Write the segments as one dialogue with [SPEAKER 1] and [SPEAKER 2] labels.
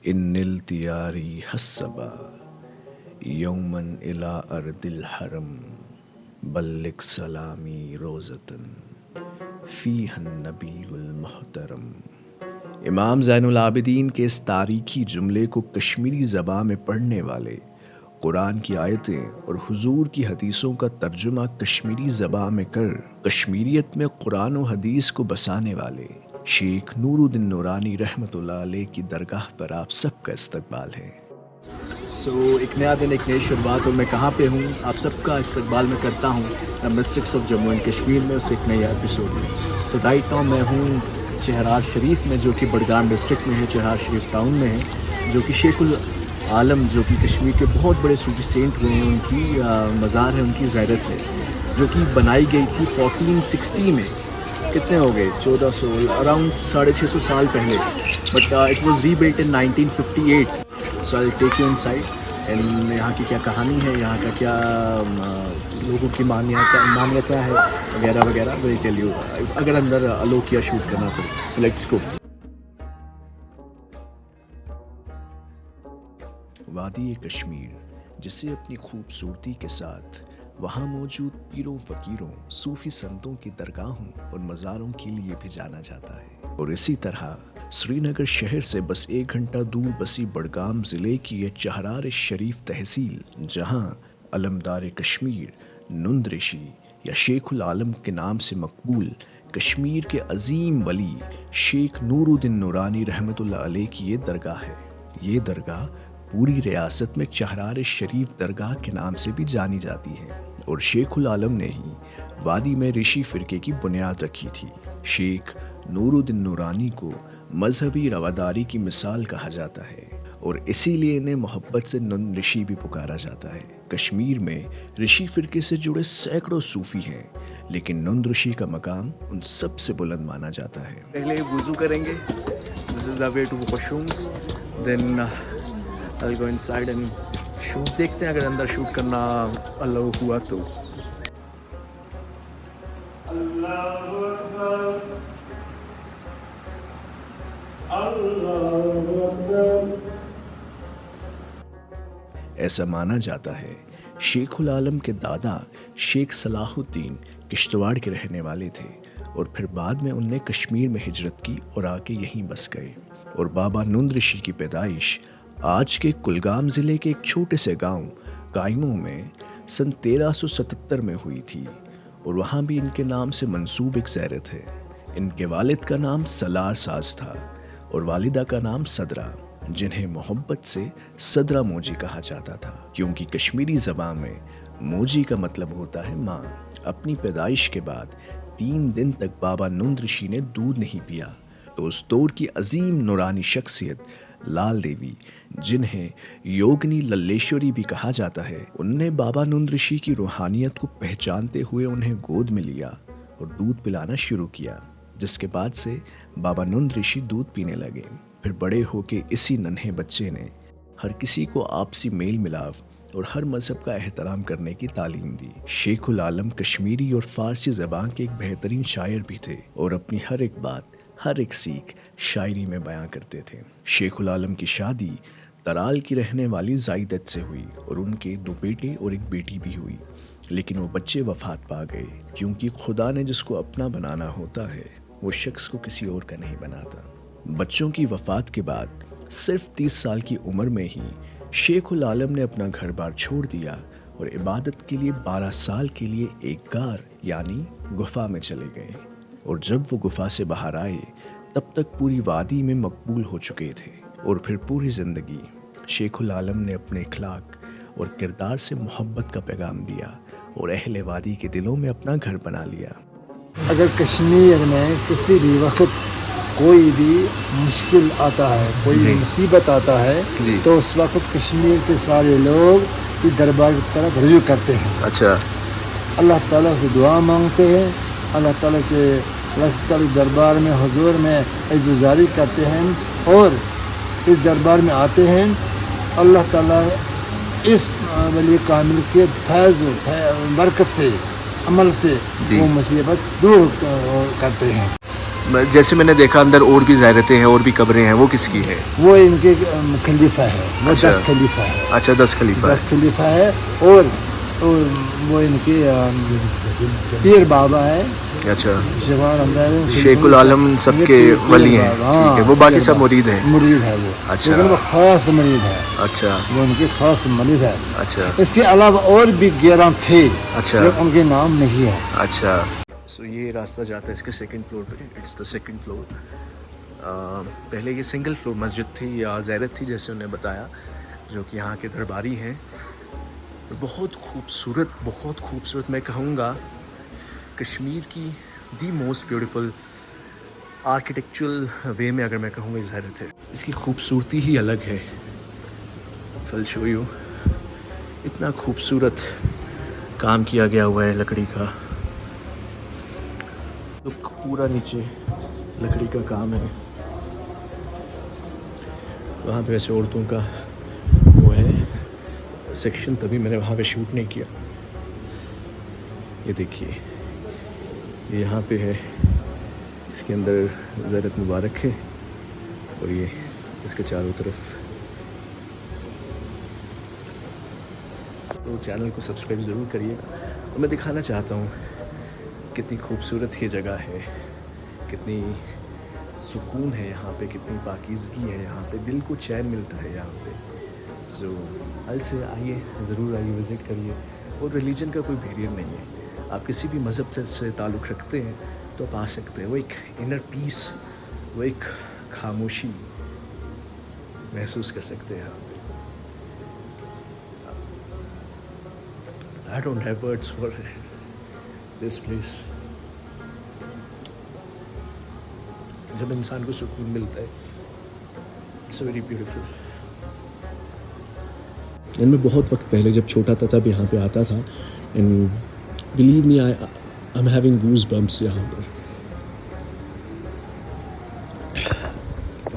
[SPEAKER 1] ان التیاری حسبا یومن الی ارض الحرم بلغ سلامی روزتن فیہ النبی المحترم۔ امام زین العابدین کے اس تاریخی جملے کو کشمیری زبان میں پڑھنے والے، قرآن کی آیتیں اور حضور کی حدیثوں کا ترجمہ کشمیری زبان میں کر کشمیریت میں قرآن و حدیث کو بسانے والے شیخ نور الدین نورانی رحمۃ اللہ علیہ کی درگاہ پر آپ سب کا استقبال ہے۔ ایک نیا دن، ایک نئی شروعات، اور میں کہاں پہ ہوں آپ سب کا استقبال میں کرتا ہوں domestics of Jammu and Kashmir میں، اس ایک نئی ایپیسوڈ میں۔ رائٹ ناؤ میں ہوں چہرار شریف میں، جو کہ بڈگام ڈسٹرکٹ میں ہے، چہرار شریف ٹاؤن میں ہے، جو کہ شیخ العالم جو کہ کشمیر کے بہت بڑے صوفی سینٹ ہوئے ہیں، ان کی مزار ہے، ان کی زیارت ہے، جو کہ بنائی گئی تھی 1460 میں۔ کتنے ہو گئے؟ 1400، اراؤنڈ 650 سال پہلے، but it was rebuilt in 1958۔ So I take you inside, and یہاں کی کیا کہانی ہے، یہاں کا کیا لوگوں کی مانیتیں ہے وغیرہ وغیرہ، ول ٹیل یو اگر اندر الو کیا شوٹ کرنا تو۔ So let's go. وادی کشمیر، جسے اپنی خوبصورتی کے ساتھ وہاں موجود پیروں فقیروں، صوفی سنتوں کی درگاہوں اور مزاروں کے لیے بھی جانا جاتا ہے، اور اسی طرح سری نگر شہر سے بس 1 گھنٹہ دور بسی بڈگام ضلع کی یہ چہرار شریف تحصیل، جہاں علمدار کشمیر نند رشی یا شیخ العالم کے نام سے مقبول کشمیر کے عظیم ولی شیخ نور الدین نورانی رحمۃ اللہ علیہ کی یہ درگاہ ہے۔ یہ درگاہ پوری ریاست میں چہرار شریف درگاہ کے نام سے بھی جانی جاتی ہے، اور شیخ العالم نے ہی وادی میں رشی فرقے کی بنیاد رکھی تھی۔ شیخ نور الدین نورانی کو مذہبی رواداری کی مثال کہا جاتا ہے، اور اسی لیے انہیں محبت سے نند رشی بھی پکارا جاتا ہے۔ کشمیر میں رشی فرقے سے جڑے سینکڑوں صوفی ہیں، لیکن نند رشی کا مقام ان سب سے بلند مانا جاتا ہے۔ پہلے وضو کریں گے، this is the way to washrooms, then I'll go inside and shoot۔ دیکھتے ہیں اگر اندر شوٹ کرنا اللہ ہوا تو۔ ایسا مانا جاتا ہے شیخ العالم کے دادا شیخ صلاح الدین کشتواڑ کے رہنے والے تھے، اور پھر بعد میں انہوں نے کشمیر میں ہجرت کی اور آ کے یہیں بس گئے، اور بابا نند رشی کی پیدائش آج کے کلگام ضلع کے ایک چھوٹے سے گاؤں کائموں میں سن 1377 میں ہوئی تھی، اور وہاں بھی ان کے نام سے منسوب ایک زیارت ہے۔ ان کے والد کا نام سلار ساز تھا اور والدہ کا نام صدرہ، جنہیں محبت سے صدرہ موجی کہا جاتا تھا، کیونکہ کشمیری زبان میں موجی کا مطلب ہوتا ہے ماں۔ اپنی پیدائش کے بعد 3 دن تک بابا نند رشی نے دودھ نہیں پیا، تو اس دور کی عظیم نورانی شخصیت لال دیوی، جنہیں یوگنی للیشوری بھی کہا جاتا ہے، انہوں نے بابا نند رشی کی روحانیت کو پہچانتے ہوئے انہیں گود میں لیا اور دودھ پلانا شروع کیا، جس کے بعد سے بابا نند رشی دودھ پینے لگے۔ پھر بڑے ہو کے اسی ننھے بچے نے ہر کسی کو آپسی میل ملاو اور ہر مذہب کا احترام کرنے کی تعلیم دی۔ شیخ العالم کشمیری اور فارسی زبان کے ایک بہترین شاعر بھی تھے، اور اپنی ہر ایک بات، ہر ایک سیکھ شاعری میں بیان کرتے تھے۔ شیخ العالم کی شادی ترال کی رہنے والی زائدت سے ہوئی، اور ان کے 2 بیٹے اور 1 بیٹی بھی ہوئی، لیکن وہ بچے وفات پا گئے، کیونکہ خدا نے جس کو اپنا بنانا ہوتا ہے وہ شخص کو کسی اور کا نہیں بناتا۔ بچوں کی وفات کے بعد صرف 30 سال کی عمر میں ہی شیخ العالم نے اپنا گھر بار چھوڑ دیا اور عبادت کے لیے 12 سال کے لیے ایک غار یعنی گفا میں چلے گئے، اور جب وہ گفا سے باہر آئے تب تک پوری وادی میں مقبول ہو چکے تھے، اور پھر پوری زندگی شیخ العالم نے اپنے اخلاق اور کردار سے محبت کا پیغام دیا اور اہل وادی کے دلوں میں اپنا گھر بنا لیا۔
[SPEAKER 2] اگر کشمیر میں کسی بھی وقت کوئی بھی مشکل آتا ہے، کوئی مصیبت آتا ہے، تو اس وقت کشمیر کے سارے لوگ اس دربار کی طرف رجوع کرتے ہیں۔
[SPEAKER 1] اچھا،
[SPEAKER 2] اللہ تعالیٰ سے دعا مانگتے ہیں، اللہ تعالیٰ دربار میں حضور میں عزوزاری کرتے ہیں، اور اس دربار میں آتے ہیں۔ اللہ تعالیٰ اس ولی کامل کے فیض و برکت سے، عمل سے وہ مصیبت دور کرتے ہیں۔
[SPEAKER 1] جیسے میں نے دیکھا اندر اور بھی زیارتیں ہیں اور بھی قبریں ہیں, وہ کس کی ہے؟
[SPEAKER 2] وہ ان کے خلیفہ ہے, وہ
[SPEAKER 1] اچھا.
[SPEAKER 2] 10 خلیفہ ہے.
[SPEAKER 1] اچھا 10 خلیفہ
[SPEAKER 2] 10 خلیفہ ہے. اور وہ ان کے پیر بابا ہے.
[SPEAKER 1] اچھا,
[SPEAKER 2] جوان اندر
[SPEAKER 1] شیخ العالم سب کے ولی ہیں. ٹھیک ہے, وہ باقی سب مرید ہیں.
[SPEAKER 2] مرید ہے وہ.
[SPEAKER 1] اچھا,
[SPEAKER 2] لیکن وہ خاص مرید ہے.
[SPEAKER 1] اچھا,
[SPEAKER 2] وہ ان کی خاص مرید ہے.
[SPEAKER 1] اچھا.
[SPEAKER 2] اس کے علاوہ اور بھی 11 تھے,
[SPEAKER 1] اچھا,
[SPEAKER 2] لیکن ان کے نام نہیں ہے.
[SPEAKER 1] اچھا. سو یہ راستہ جاتا ہے اس کے سیکنڈ فلور پہ. It's the second floor. پہلے یہ سنگل فلور مسجد تھی یا زیارت تھی جیسے انہیں بتایا, جو کہ یہاں کے درباری ہیں. بہت خوبصورت میں کہوں گا کشمیر کی دی موسٹ بیوٹیفل آرکیٹیکچرل وے میں اگر میں کہوں گا یہ زیارت ہے. اس کی خوبصورتی ہی الگ ہے. I'll show you. اتنا خوبصورت کام کیا گیا ہوا ہے لکڑی کا. پورا نیچے لکڑی کا کام ہے. وہاں پہ ویسے عورتوں کا وہ ہے سیکشن, تبھی میں نے وہاں پہ شوٹ نہیں کیا. یہ دیکھیے, یہ یہاں پہ ہے, اس کے اندر زیارت مبارک ہے, اور یہ اس کے چاروں طرف. تو چینل کو سبسکرائب ضرور کریے گا. اور میں دکھانا چاہتا ہوں کتنی خوبصورت یہ جگہ ہے, کتنی سکون ہے یہاں پہ, کتنی پاکیزگی ہے یہاں پہ, دل کو چین ملتا ہے یہاں پہ. سو ال سے آئیے, ضرور آئیے, وزٹ کریے. اور ریلیجن کا کوئی بیریئر نہیں ہے. آپ کسی بھی مذہب سے تعلق رکھتے ہیں تو آپ آ سکتے ہیں. وہ ایک انر پیس, وہ ایک خاموشی محسوس کر سکتے ہیں یہاں پہ. I don't have words for this place. جب انسان کو سکون ملتا ہے, it's very beautiful. میں بہت وقت پہلے جب چھوٹا تھا تب یہاں پہ آتا تھا, and believe me, I'm having goosebumps یہاں پر.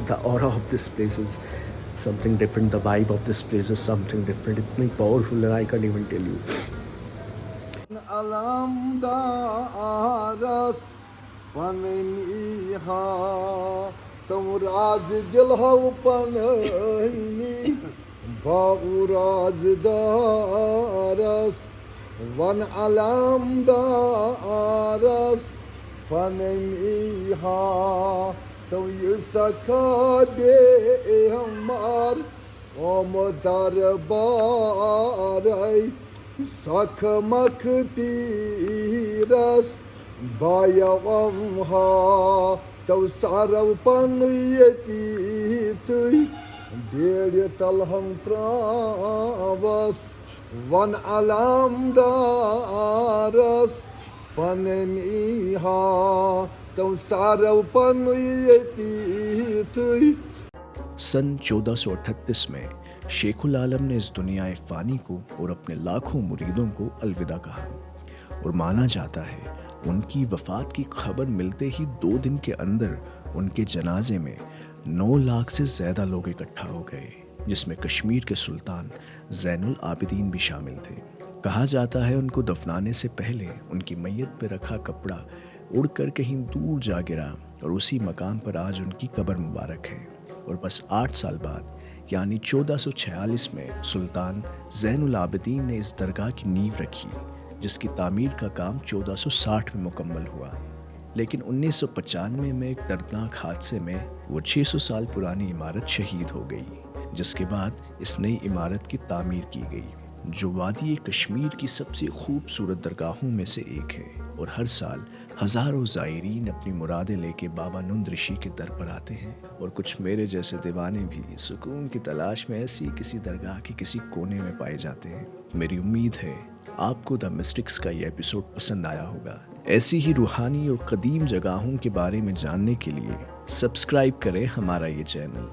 [SPEAKER 1] The aura of this place is something different. The vibe of this place is something different. اتنی powerful and I can't even tell you.
[SPEAKER 2] علم دارس پننیہا تم راز دل ہو پنہینی باغ راز دارس ون علم دارس پننیہا تو یہ سکھا دے ہمار اوم درباری سکھ مکھ پیرس بایغمہا تو سارو پنیتی تھی ڈیڑ تلہم تراوس ون علم دارس پننیہا تو سارو پنیتی تھی.
[SPEAKER 1] سن 1438 میں شیخ العالم نے اس دنیا فانی کو اور اپنے لاکھوں مریدوں کو الوداع کہا, اور مانا جاتا ہے ان کی وفات کی خبر ملتے ہی 2 دن کے اندر ان کے جنازے میں 9 لاکھ سے زیادہ لوگ اکٹھا ہو گئے, جس میں کشمیر کے سلطان زین العابدین بھی شامل تھے. کہا جاتا ہے ان کو دفنانے سے پہلے ان کی میت پہ رکھا کپڑا اڑ کر کہیں دور جا گرا, اور اسی مقام پر آج ان کی قبر مبارک ہے. اور بس 8 سال بعد یعنی 1446 میں سلطان زین العابدین نے اس درگاہ کی نیو رکھی, جس کی تعمیر کا کام 1460 میں مکمل ہوا. لیکن 1995 میں ایک دردناک حادثے میں وہ 600 سال پرانی عمارت شہید ہو گئی, جس کے بعد اس نئی عمارت کی تعمیر کی گئی, جو وادی کشمیر کی سب سے خوبصورت درگاہوں میں سے ایک ہے. اور ہر سال ہزاروں زائرین اپنی مرادیں لے کے بابا نند رشی کے در پر آتے ہیں, اور کچھ میرے جیسے دیوانے بھی سکون کی تلاش میں ایسی کسی درگاہ کے کسی کونے میں پائے جاتے ہیں. میری امید ہے آپ کو دا مسٹکس کا یہ ایپیسوڈ پسند آیا ہوگا. ایسی ہی روحانی اور قدیم جگہوں کے بارے میں جاننے کے لیے سبسکرائب کریں ہمارا یہ چینل.